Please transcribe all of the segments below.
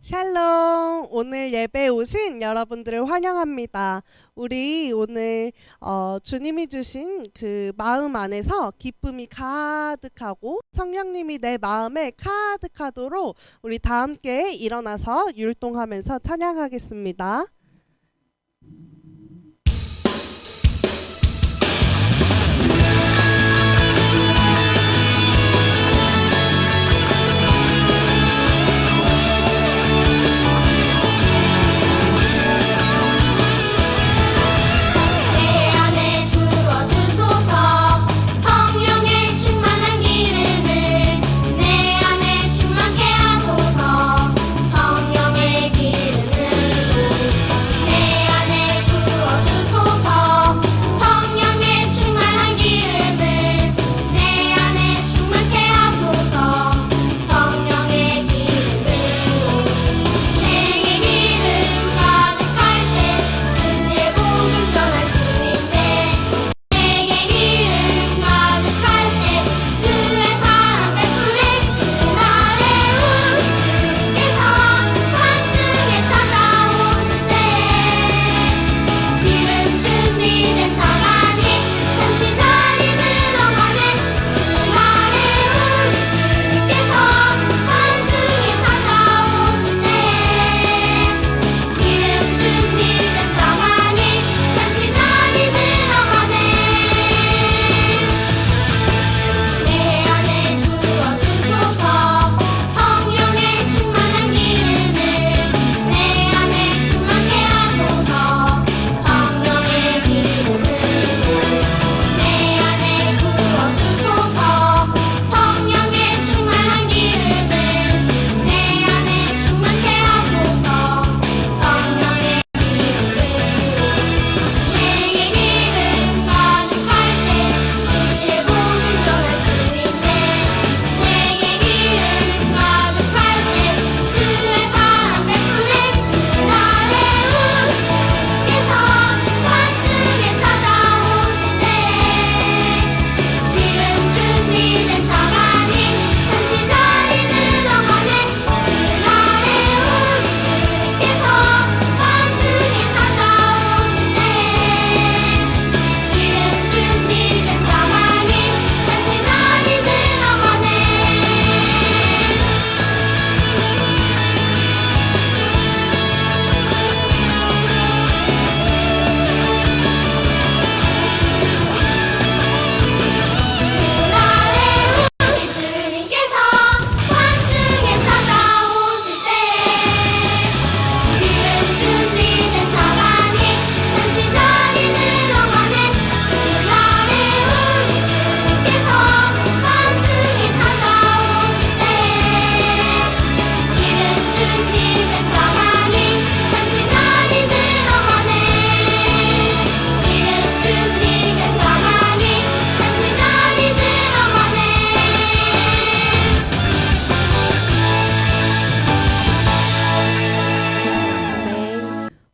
샬롬! 오늘 예배에 오신 여러분들을 환영합니다. 우리 오늘 주님이 주신 그 마음 안에서 기쁨이 가득하고 성령님이 내 마음에 가득하도록 우리 다 함께 일어나서 율동하면서 찬양하겠습니다.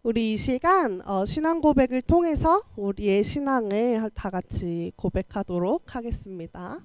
우리 이 시간 신앙 고백을 통해서 우리의 신앙을 다 같이 고백하도록 하겠습니다.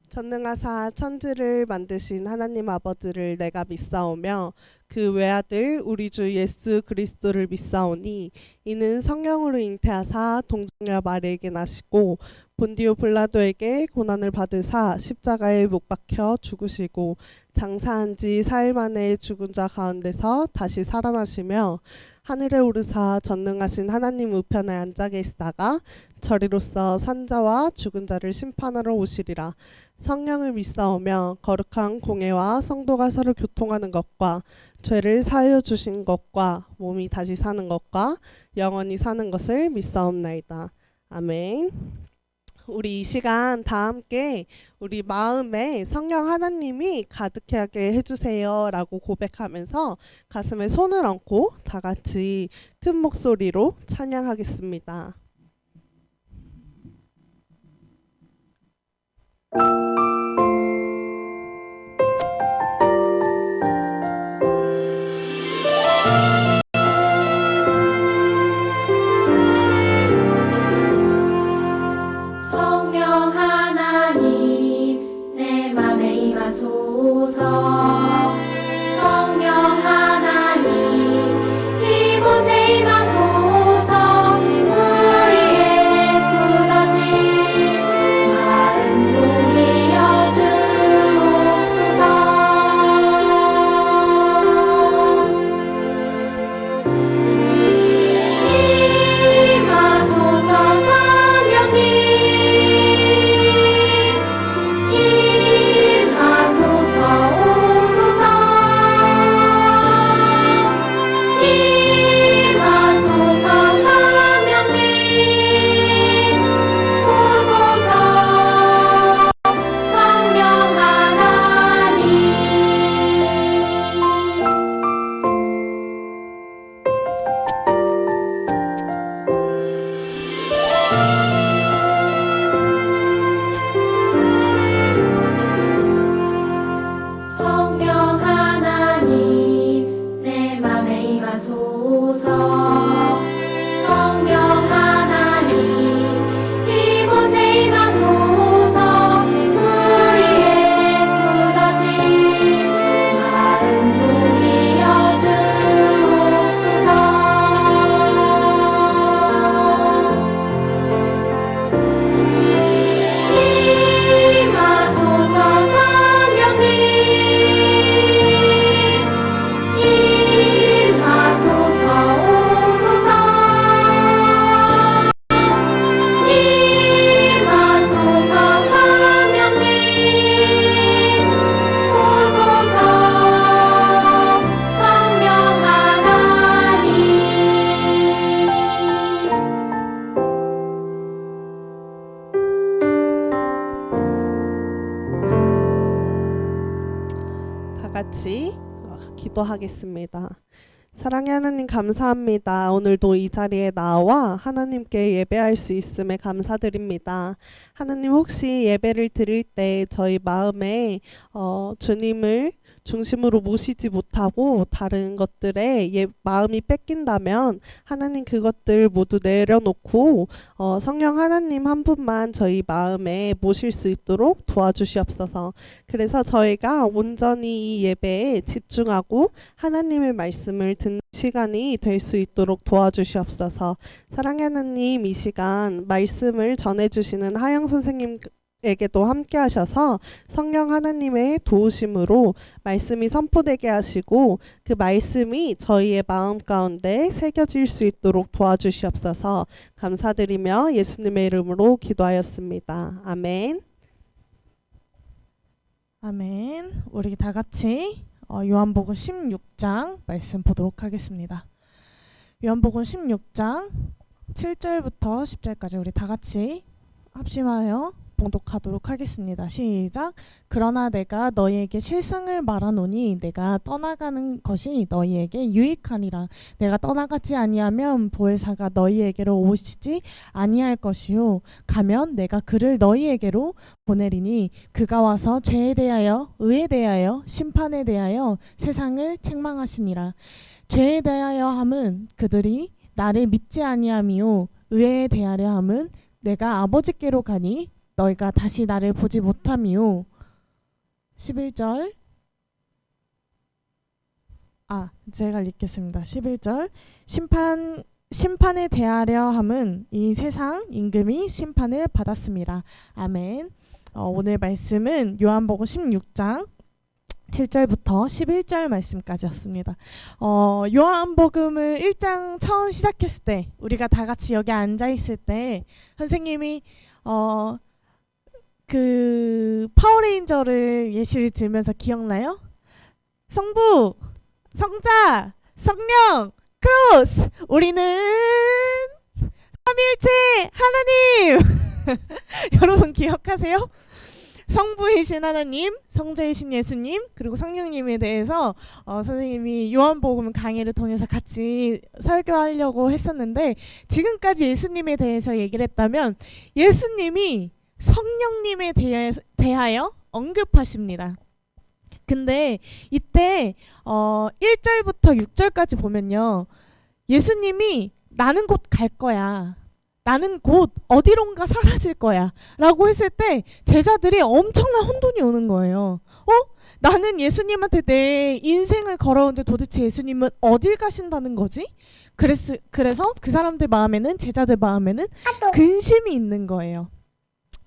전능하사 천지를 만드신 하나님 아버지를 내가 믿사오며 그 외아들 우리 주 예수 그리스도를 믿사오니 이는 성령으로 잉태하사 동정녀 마리에게 나시고 본디오 빌라도에게 고난을 받으사 십자가에 못 박혀 죽으시고 장사한 지 4일 만에 죽은 자 가운데서 다시 살아나시며 하늘에 오르사 전능하신 하나님 우편에 앉아 계시다가 저리로서 산자와 죽은 자를 심판하러 오시리라. 성령을 믿사오며 거룩한 공예와 성도가 서로 교통하는 것과 죄를 사하여 주신 것과 몸이 다시 사는 것과 영원히 사는 것을 믿사옵나이다. 아멘. 우리 이 시간 다 함께 우리 마음에 성령 하나님이 가득하게 해주세요 라고 고백하면서 가슴에 손을 얹고 다 같이 큰 목소리로 찬양하겠습니다. 성령 같이 기도하겠습니다. 사랑의 하나님 감사합니다. 오늘도 이 자리에 나와 하나님께 예배할 수 있음에 감사드립니다. 하나님 혹시 예배를 드릴 때 저희 마음에 주님을 중심으로 모시지 못하고 다른 것들에 마음이 뺏긴다면 하나님 그것들 모두 내려놓고 성령 하나님 한 분만 저희 마음에 모실 수 있도록 도와주시옵소서. 그래서 저희가 온전히 이 예배에 집중하고 하나님의 말씀을 듣는 시간이 될 수 있도록 도와주시옵소서. 사랑의 하나님, 이 시간 말씀을 전해주시는 하영 선생님 에게도 함께 하셔서 성령 하나님의 도우심으로 말씀이 선포되게 하시고 그 말씀이 저희의 마음 가운데 새겨질 수 있도록 도와주시옵소서. 감사드리며 예수님의 이름으로 기도하였습니다. 아멘. 아멘. 우리 다 같이 요한복음 16장 말씀 보도록 하겠습니다. 요한복음 16장 7절부터 10절까지 우리 다 같이 합심하여 봉독하도록 하겠습니다. 시작. 그러나 내가 너희에게 실상을 말하노니 내가 떠나가는 것이 너희에게 유익하니라. 내가 떠나가지 아니하면 보혜사가 너희에게로 오시지 아니할 것이요 가면 내가 그를 너희에게로 보내리니 그가 와서 죄에 대하여 의에 대하여 심판에 대하여 세상을 책망하시니라. 죄에 대하여 함은 그들이 나를 믿지 아니함이요 의에 대하여 함은 내가 아버지께로 가니 너희가 다시 나를 보지 못함이요. 11절. 제가 읽겠습니다. 11절. 심판에 대하려 함은 이 세상 임금이 심판을 받았습니다. 아멘. 오늘 말씀은 요한복음 16장 7절부터 11절 말씀까지였습니다. 요한복음을 1장 처음 시작했을 때 우리가 다 같이 여기 앉아 있을 때 선생님이 그 파워레인저를 예시를 들면서 기억나요? 성부, 성자, 성령, 크로스. 우리는 삼일체 하나님. 여러분 기억하세요? 성부이신 하나님, 성자이신 예수님, 그리고 성령님에 대해서 선생님이 요한복음 강의를 통해서 같이 설교하려고 했었는데 지금까지 예수님에 대해서 얘기를 했다면 예수님이 성령님에 대하여 언급하십니다. 근데 이때 1절부터 6절까지 보면요. 예수님이 나는 곧 갈 거야. 나는 곧 어디론가 사라질 거야. 라고 했을 때 제자들이 엄청난 혼돈이 오는 거예요. 나는 예수님한테 내 인생을 걸어오는데 도대체 예수님은 어딜 가신다는 거지? 그래서 그 사람들 마음에는 제자들 마음에는 근심이 있는 거예요.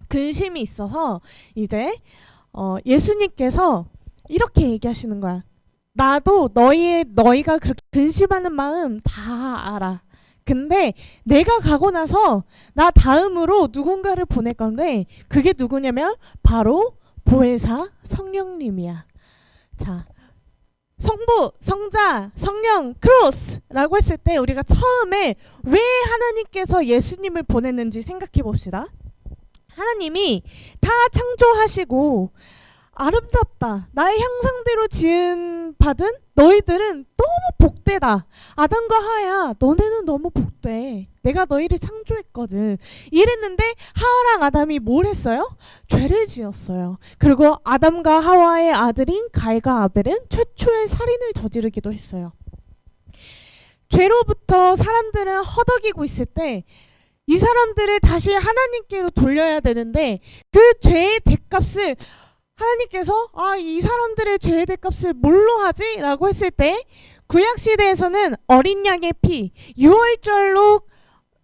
근심이 있어서 이제 예수님께서 이렇게 얘기하시는 거야. 나도 너희가 그렇게 근심하는 마음 다 알아. 근데 내가 가고 나서 나 다음으로 누군가를 보낼 건데 그게 누구냐면 바로 보혜사 성령님이야. 자, 성부, 성자, 성령, 크로스라고 했을 때 우리가 처음에 왜 하나님께서 예수님을 보냈는지 생각해 봅시다. 하나님이 다 창조하시고 아름답다. 나의 형상대로 받은 너희들은 너무 복되다. 아담과 하와야 너네는 너무 복돼. 내가 너희를 창조했거든. 이랬는데 하와랑 아담이 뭘 했어요? 죄를 지었어요. 그리고 아담과 하와의 아들인 가인과 아벨은 최초의 살인을 저지르기도 했어요. 죄로부터 사람들은 허덕이고 있을 때 이 사람들을 다시 하나님께로 돌려야 되는데 그 죄의 대값을 하나님께서 이 사람들의 죄의 대값을 뭘로 하지? 라고 했을 때 구약시대에서는 어린 양의 피, 유월절로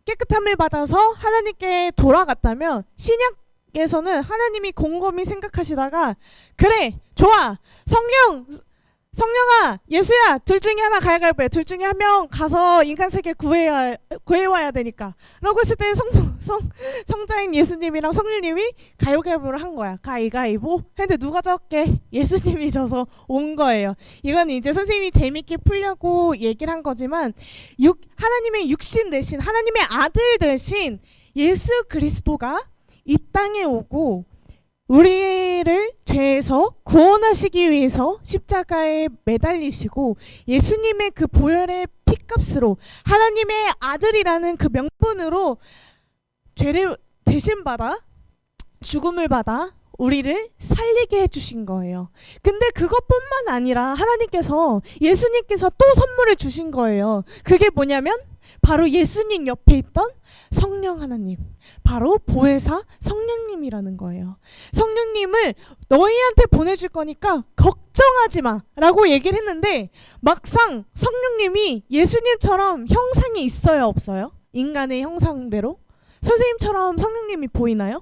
깨끗함을 받아서 하나님께 돌아갔다면 신약에서는 하나님이 곰곰이 생각하시다가 그래 좋아 성령아 예수야 둘 중에 하나 가위바위보 둘 중에 한 명 가서 인간 세계 구해와야 되니까 라고 했을 때 성자인 예수님이랑 성령님이 가위바위보를 한 거야. 가위바위보 했는데 누가 졌게? 예수님이 져서 온 거예요. 이건 이제 선생님이 재밌게 풀려고 얘기를 한 거지만 하나님의 육신 대신 하나님의 아들 대신 예수 그리스도가 이 땅에 오고 우리를 죄에서 구원하시기 위해서 십자가에 매달리시고 예수님의 그 보혈의 피값으로 하나님의 아들이라는 그 명분으로 죄를 대신받아 죽음을 받아 우리를 살리게 해주신 거예요. 근데 그것뿐만 아니라 하나님께서 예수님께서 또 선물을 주신 거예요. 그게 뭐냐면 바로 예수님 옆에 있던 성령 하나님, 바로 보혜사 성령님이라는 거예요. 성령님을 너희한테 보내줄 거니까 걱정하지 마 라고 얘기를 했는데 막상 성령님이 예수님처럼 형상이 있어요, 없어요? 인간의 형상대로? 선생님처럼 성령님이 보이나요?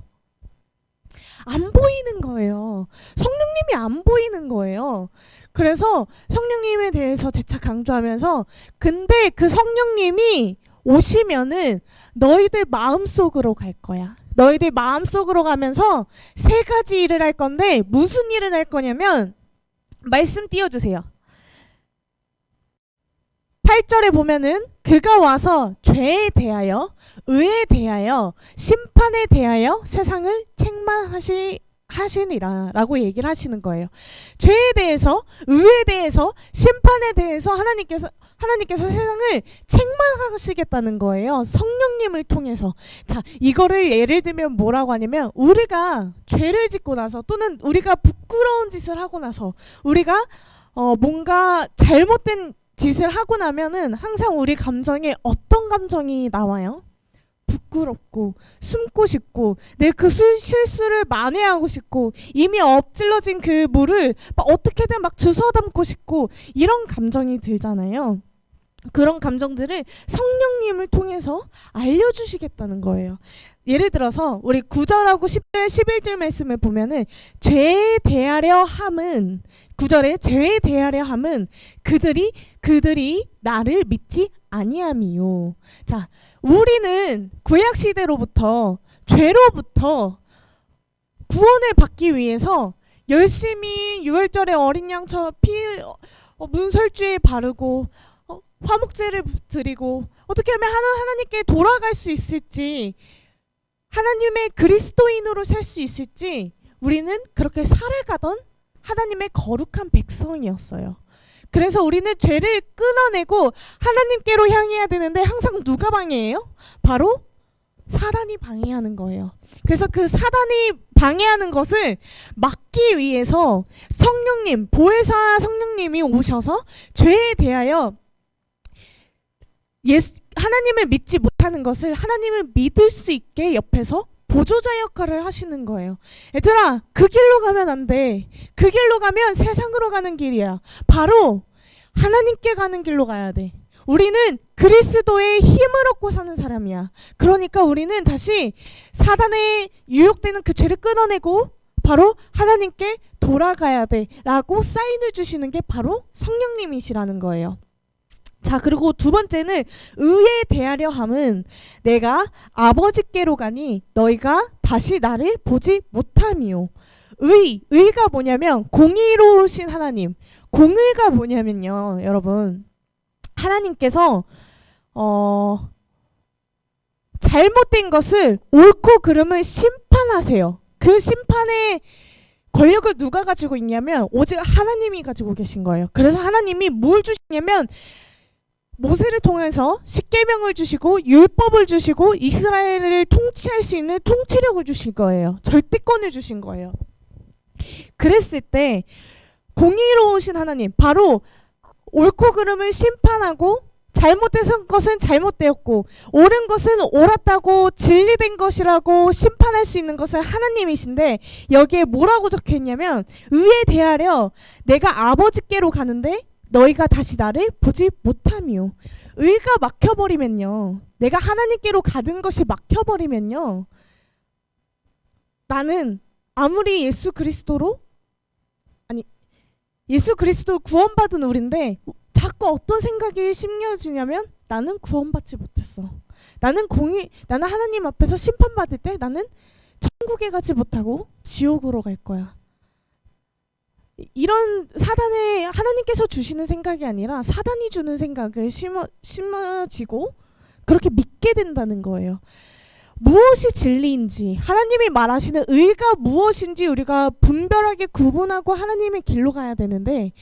안 보이는 거예요. 성령님이 안 보이는 거예요. 그래서 성령님에 대해서 재차 강조하면서 근데 그 성령님이 오시면은 너희들 마음속으로 갈 거야. 너희들 마음속으로 가면서 세 가지 일을 할 건데 무슨 일을 할 거냐면 말씀 띄워주세요. 8절에 보면은 그가 와서 죄에 대하여 의에 대하여 심판에 대하여 세상을 책망하시리라 라고 얘기를 하시는 거예요. 죄에 대해서 의에 대해서 심판에 대해서 하나님께서 세상을 책망하시겠다는 거예요. 성령님을 통해서. 자, 이거를 예를 들면 뭐라고 하냐면 우리가 죄를 짓고 나서 또는 우리가 부끄러운 짓을 하고 나서 우리가 뭔가 잘못된 짓을 하고 나면은 항상 우리 감정에 어떤 감정이 나와요? 부끄럽고 숨고 싶고 내 그 실수를 만회하고 싶고 이미 엎질러진 그 물을 막 어떻게든 막 주워 담고 싶고 이런 감정이 들잖아요. 그런 감정들을 성령님을 통해서 알려주시겠다는 거예요. 예를 들어서 우리 9절하고 10절, 11절 말씀을 보면은 죄에 대하려 함은 9절에 죄에 대하려 함은 그들이 나를 믿지 아니함이요. 자, 우리는 구약 시대로부터 죄로부터 구원을 받기 위해서 열심히 유월절에 어린 양처럼 문설주에 바르고 화목제를 드리고 어떻게 하면 하나님께 돌아갈 수 있을지 하나님의 그리스도인으로 살 수 있을지 우리는 그렇게 살아가던 하나님의 거룩한 백성이었어요. 그래서 우리는 죄를 끊어내고 하나님께로 향해야 되는데 항상 누가 방해해요? 바로 사단이 방해하는 거예요. 그래서 그 사단이 방해하는 것을 막기 위해서 성령님, 보혜사 성령님이 오셔서 죄에 대하여 하나님을 믿지 못하는 것을 하나님을 믿을 수 있게 옆에서 보조자 역할을 하시는 거예요. 얘들아, 그 길로 가면 안 돼. 그 길로 가면 세상으로 가는 길이야. 바로 하나님께 가는 길로 가야 돼. 우리는 그리스도의 힘을 얻고 사는 사람이야. 그러니까 우리는 다시 사단에 유혹되는 그 죄를 끊어내고 바로 하나님께 돌아가야 돼 라고 사인을 주시는 게 바로 성령님이시라는 거예요. 자, 그리고 두 번째는 의에 대하려 함은 내가 아버지께로 가니 너희가 다시 나를 보지 못함이요. 의가 뭐냐면 공의로우신 하나님. 공의가 뭐냐면요, 여러분, 하나님께서 잘못된 것을 옳고 그름을 심판하세요. 그 심판의 권력을 누가 가지고 있냐면 오직 하나님이 가지고 계신 거예요. 그래서 하나님이 뭘 주시냐면 모세를 통해서 십계명을 주시고 율법을 주시고 이스라엘을 통치할 수 있는 통치력을 주신 거예요. 절대권을 주신 거예요. 그랬을 때 공의로우신 하나님, 바로 옳고 그름을 심판하고 잘못된 것은 잘못되었고 옳은 것은 옳았다고 진리된 것이라고 심판할 수 있는 것은 하나님이신데 여기에 뭐라고 적혀있냐면 의에 대하려 내가 아버지께로 가는데 너희가 다시 나를 보지 못함이요. 의가 막혀버리면요, 내가 하나님께로 가는 것이 막혀버리면요, 나는 아무리 예수 그리스도로 구원받은 우리인데 자꾸 어떤 생각이 심려지냐면 나는 구원받지 못했어. 나는 하나님 앞에서 심판받을 때 나는 천국에 가지 못하고 지옥으로 갈 거야. 이런 사단의 하나님께서 주시는 생각이 아니라 사단이 주는 생각을 심어지고 그렇게 믿게 된다는 거예요. 무엇이 진리인지, 하나님이 말하시는 의가 무엇인지 우리가 분별하게 구분하고 하나님의 길로 가야 되는데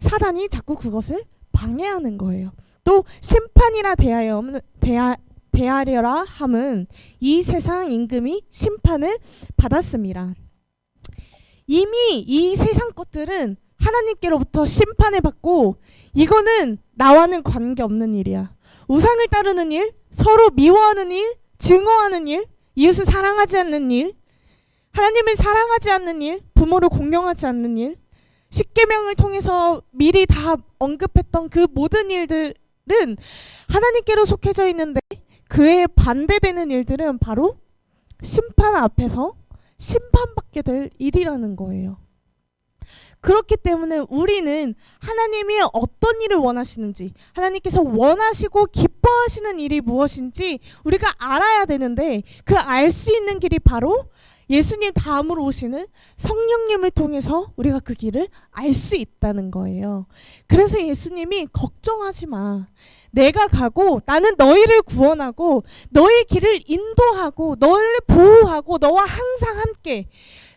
사단이 자꾸 그것을 방해하는 거예요. 또 심판이라 대하려라 함은 이 세상 임금이 심판을 받았습니다. 이미 이 세상 것들은 하나님께로부터 심판을 받고 이거는 나와는 관계없는 일이야. 우상을 따르는 일, 서로 미워하는 일, 증오하는 일, 이웃을 사랑하지 않는 일, 하나님을 사랑하지 않는 일, 부모를 공경하지 않는 일, 십계명을 통해서 미리 다 언급했던 그 모든 일들은 하나님께로 속해져 있는데 그에 반대되는 일들은 바로 심판 앞에서 심판받게 될 일이라는 거예요. 그렇기 때문에 우리는 하나님이 어떤 일을 원하시는지, 하나님께서 원하시고 기뻐하시는 일이 무엇인지 우리가 알아야 되는데 그 알 수 있는 길이 바로 예수님 다음으로 오시는 성령님을 통해서 우리가 그 길을 알 수 있다는 거예요. 그래서 예수님이 걱정하지 마. 내가 가고 나는 너희를 구원하고 너희 길을 인도하고 너희를 보호하고 너와 항상 함께.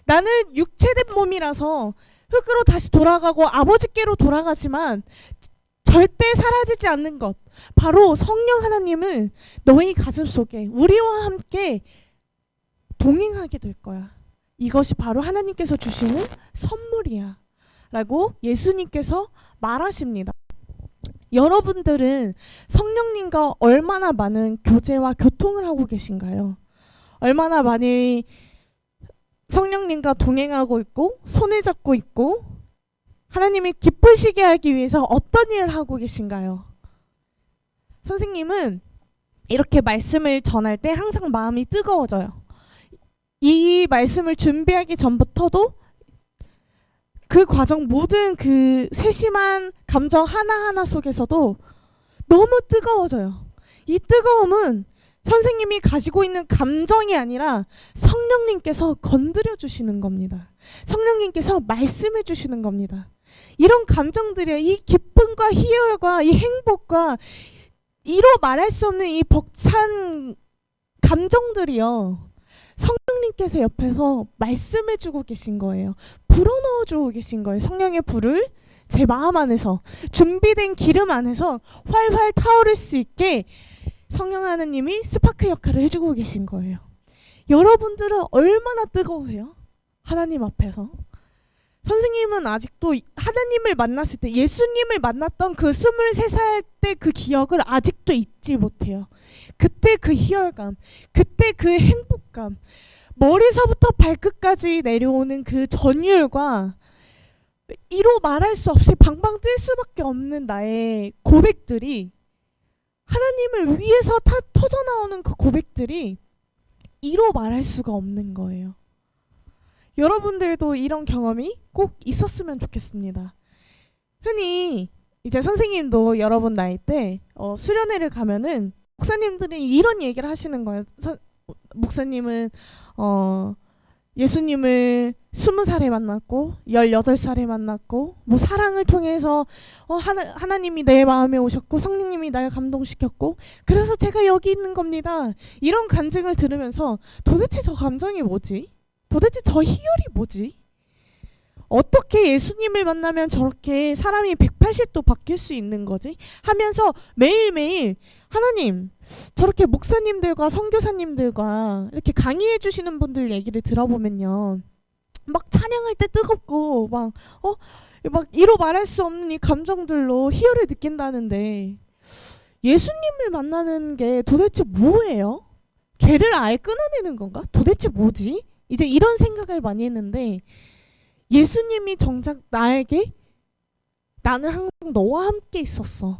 나는 육체된 몸이라서 흙으로 다시 돌아가고 아버지께로 돌아가지만 절대 사라지지 않는 것, 바로 성령 하나님을 너희 가슴 속에 우리와 함께 동행하게 될 거야. 이것이 바로 하나님께서 주시는 선물이야 라고 예수님께서 말하십니다. 여러분들은 성령님과 얼마나 많은 교제와 교통을 하고 계신가요? 얼마나 많이 성령님과 동행하고 있고 손을 잡고 있고 하나님이 기쁘시게 하기 위해서 어떤 일을 하고 계신가요? 선생님은 이렇게 말씀을 전할 때 항상 마음이 뜨거워져요. 이 말씀을 준비하기 전부터도 그 과정 모든 그 세심한 감정 하나하나 속에서도 너무 뜨거워져요. 이 뜨거움은 선생님이 가지고 있는 감정이 아니라 성령님께서 건드려 주시는 겁니다. 성령님께서 말씀해 주시는 겁니다. 이런 감정들이 이 기쁨과 희열과 이 행복과 이로 말할 수 없는 이 벅찬 감정들이요. 성령님께서 옆에서 말씀해 주고 계신 거예요. 불어넣어 주고 계신 거예요. 성령의 불을 제 마음 안에서 준비된 기름 안에서 활활 타오를 수 있게 성령 하나님이 스파크 역할을 해주고 계신 거예요. 여러분들은 얼마나 뜨거우세요? 하나님 앞에서. 선생님은 아직도 하나님을 만났을 때 예수님을 만났던 그 23살 때 그 기억을 아직도 잊지 못해요. 그때 그 희열감, 그때 그 행복감, 머리서부터 발끝까지 내려오는 그 전율과 이로 말할 수 없이 방방 뛸 수밖에 없는 나의 고백들이 하나님을 위해서 다 터져나오는 그 고백들이 이로 말할 수가 없는 거예요. 여러분들도 이런 경험이 꼭 있었으면 좋겠습니다. 흔히 이제 선생님도 여러분 나이 때 수련회를 가면은 목사님들이 이런 얘기를 하시는 거예요. 목사님은 예수님을 20살에 만났고 18살에 만났고 뭐 사랑을 통해서 하나님이 내 마음에 오셨고 성령님이 날 감동시켰고 그래서 제가 여기 있는 겁니다. 이런 간증을 들으면서 도대체 저 감정이 뭐지? 도대체 저 희열이 뭐지? 어떻게 예수님을 만나면 저렇게 사람이 180도 바뀔 수 있는 거지? 하면서 매일매일 하나님, 저렇게 목사님들과 선교사님들과 이렇게 강의해 주시는 분들 얘기를 들어보면요. 막 찬양할 때 뜨겁고 막 이로 말할 수 없는 이 감정들로 희열을 느낀다는데 예수님을 만나는 게 도대체 뭐예요? 죄를 아예 끊어내는 건가? 도대체 뭐지? 이제 이런 생각을 많이 했는데 예수님이 정작 나에게 나는 항상 너와 함께 있었어.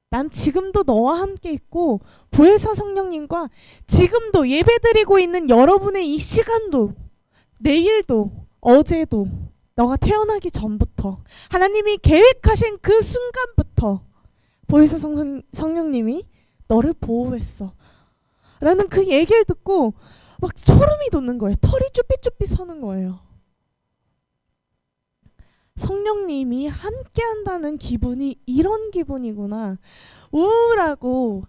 난 지금도 너와 함께 있고 보혜사 성령님과 지금도 예배드리고 있는 여러분의 이 시간도 내일도 어제도 너가 태어나기 전부터 하나님이 계획하신 그 순간부터 보혜사 성령님이 너를 보호했어. 라는 그 얘기를 듣고 막 소름이 돋는 거예요. 털이 쭈삣쭈삣 서는 거예요. 성령님이 함께 한다는 기분이 이런 기분이구나. 우울하고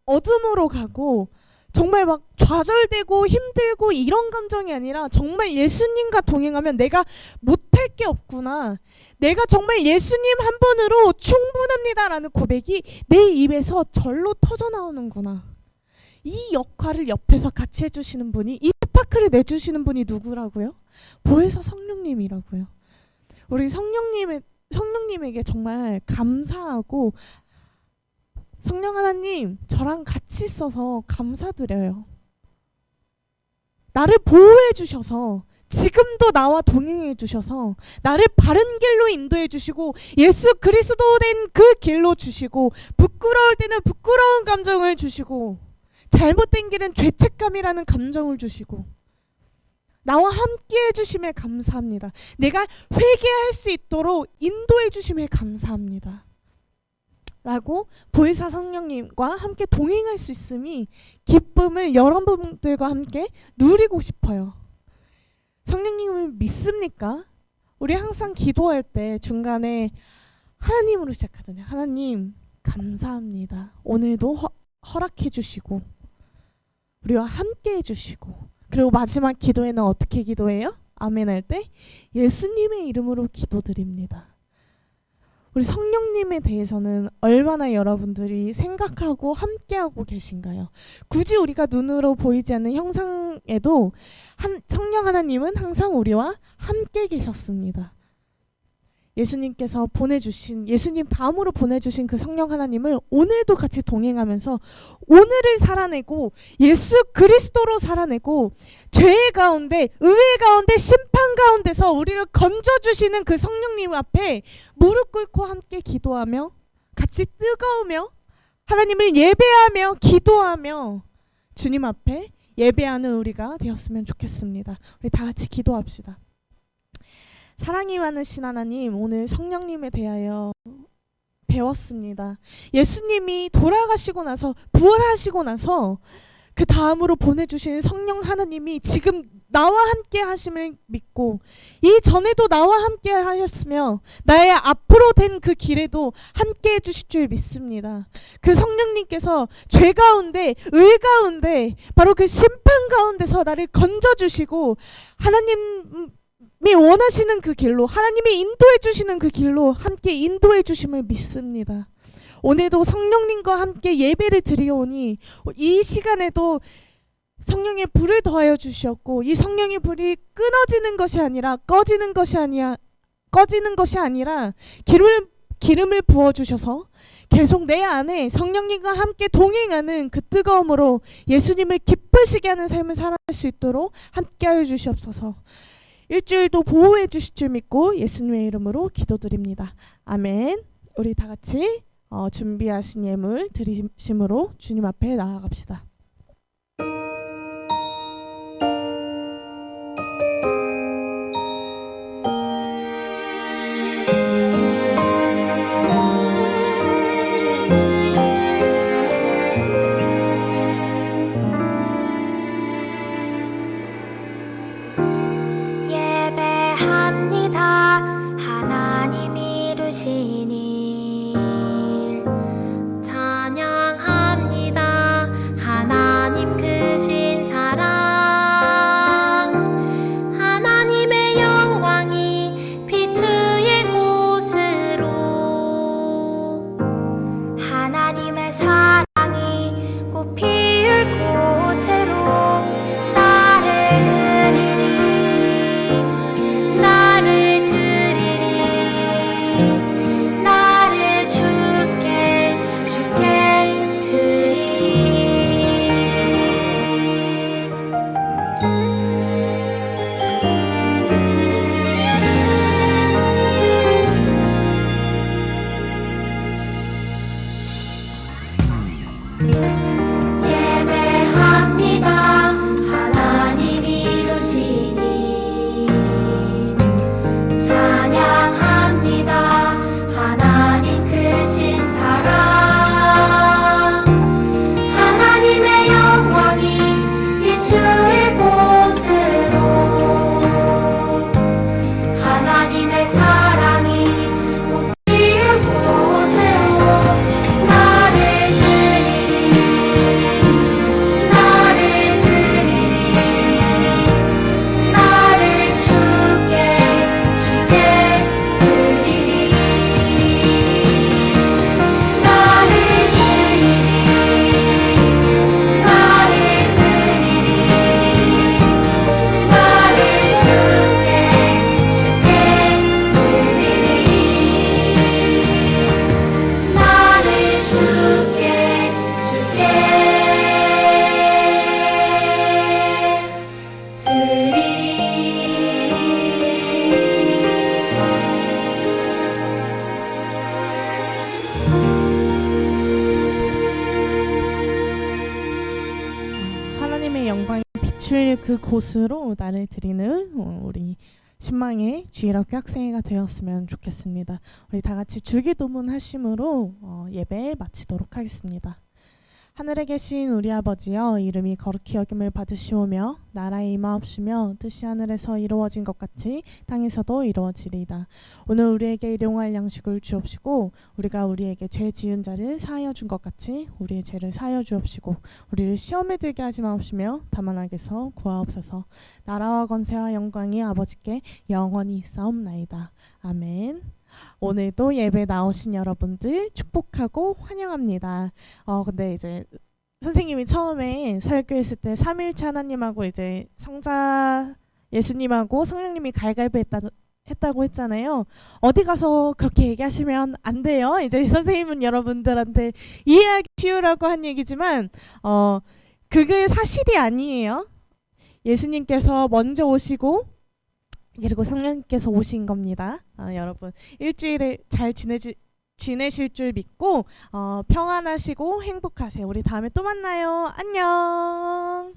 어둠으로 가고 정말 막 좌절되고 힘들고 이런 감정이 아니라 정말 예수님과 동행하면 내가 못할 게 없구나. 내가 정말 예수님 한 분으로 충분합니다라는 고백이 내 입에서 절로 터져 나오는구나. 이 역할을 옆에서 같이 해주시는 분이, 이 스파크를 내주시는 분이 누구라고요? 보혜사 성령님이라고요. 우리 성령님에게 정말 감사하고, 성령 하나님 저랑 같이 있어서 감사드려요. 나를 보호해 주셔서, 지금도 나와 동행해 주셔서 나를 바른 길로 인도해 주시고, 예수 그리스도 된 그 길로 주시고, 부끄러울 때는 부끄러운 감정을 주시고, 잘못된 길은 죄책감이라는 감정을 주시고, 나와 함께 해주심에 감사합니다. 내가 회개할 수 있도록 인도해 주심에 감사합니다. 라고 보혜사 성령님과 함께 동행할 수 있음이 기쁨을 여러분들과 함께 누리고 싶어요. 성령님을 믿습니까? 우리 항상 기도할 때 중간에 하나님으로 시작하잖아요. 하나님 감사합니다. 오늘도 허락해 주시고 우리와 함께 해주시고, 그리고 마지막 기도에는 어떻게 기도해요? 아멘 할 때 예수님의 이름으로 기도드립니다. 우리 성령님에 대해서는 얼마나 여러분들이 생각하고 함께하고 계신가요? 굳이 우리가 눈으로 보이지 않는 형상에도 성령 하나님은 항상 우리와 함께 계셨습니다. 예수님께서 보내주신, 예수님 다음으로 보내주신 그 성령 하나님을 오늘도 같이 동행하면서 오늘을 살아내고 예수 그리스도로 살아내고, 죄 가운데, 의회 가운데, 심판 가운데서 우리를 건져주시는 그 성령님 앞에 무릎 꿇고 함께 기도하며, 같이 뜨거우며 하나님을 예배하며 기도하며 주님 앞에 예배하는 우리가 되었으면 좋겠습니다. 우리 다 같이 기도합시다. 사랑이 많으신 하나님, 오늘 성령님에 대하여 배웠습니다. 예수님이 돌아가시고 나서, 부활하시고 나서 그 다음으로 보내주신 성령 하나님이 지금 나와 함께 하심을 믿고, 이전에도 나와 함께 하셨으며 나의 앞으로 된 그 길에도 함께 해주실 줄 믿습니다. 그 성령님께서 죄 가운데, 의 가운데, 바로 그 심판 가운데서 나를 건져주시고, 하나님이 원하시는 그 길로, 하나님이 인도해 주시는 그 길로 함께 인도해 주심을 믿습니다. 오늘도 성령님과 함께 예배를 드리오니 이 시간에도 성령의 불을 더하여 주셨고, 이 성령의 불이 끊어지는 것이 아니라 꺼지는 것이 아니라 기름을 부어 주셔서 계속 내 안에 성령님과 함께 동행하는 그 뜨거움으로 예수님을 기쁘시게 하는 삶을 살아갈 수 있도록 함께하여 주시옵소서. 일주일도 보호해 주실 줄 믿고 예수님의 이름으로 기도드립니다. 아멘. 우리 다 같이 준비하신 예물 드리심으로 주님 앞에 나아갑시다. 예배합니다. 하나님 이루신 일 찬양합니다. 하나님 크신 사랑, 하나님의 영광이 비추일 곳으로, 하나님의 사랑이 꽃 피울 곳으로 나를 드리리, 나를 주께 드리리. 예배합니다. 하나님 이루신 일 찬양합니다. 하나님 크신 사랑, 하나님의 영광이 비추일 곳으로, 하나님의 사랑이 꽃 피울 곳으로 나를 드리리, 오늘 그곳으로 나를 드리는 우리 신망의 주일학교 학생회가 되었으면 좋겠습니다. 우리 다 같이 주기도문 하심으로 예배 마치도록 하겠습니다. 하늘에 계신 우리 아버지여, 이름이 거룩히 여김을 받으시오며 나라의 임하옵시며 뜻이 하늘에서 이루어진 것 같이 땅에서도 이루어지리이다. 오늘 우리에게 일용할 양식을 주옵시고 우리가 우리에게 죄 지은 자를 사하여 준 것 같이 우리의 죄를 사하여 주옵시고 우리를 시험에 들게 하지 마옵시며 다만 악에서 구하옵소서. 나라와 권세와 영광이 아버지께 영원히 있사옵나이다. 아멘. 오늘도 예배 나오신 여러분들 축복하고 환영합니다. 근데 이제 선생님이 처음에 설교했을 때 삼위일체 하나님하고 이제 성자 예수님하고 성령님이 갈갈보 했다고 했잖아요. 어디 가서 그렇게 얘기하시면 안 돼요. 이제 선생님은 여러분들한테 이해하기 쉬우라고 한 얘기지만 그게 사실이 아니에요. 예수님께서 먼저 오시고 그리고 성령님께서 오신 겁니다. 여러분 일주일에 잘 지내실 줄 믿고 평안하시고 행복하세요. 우리 다음에 또 만나요. 안녕.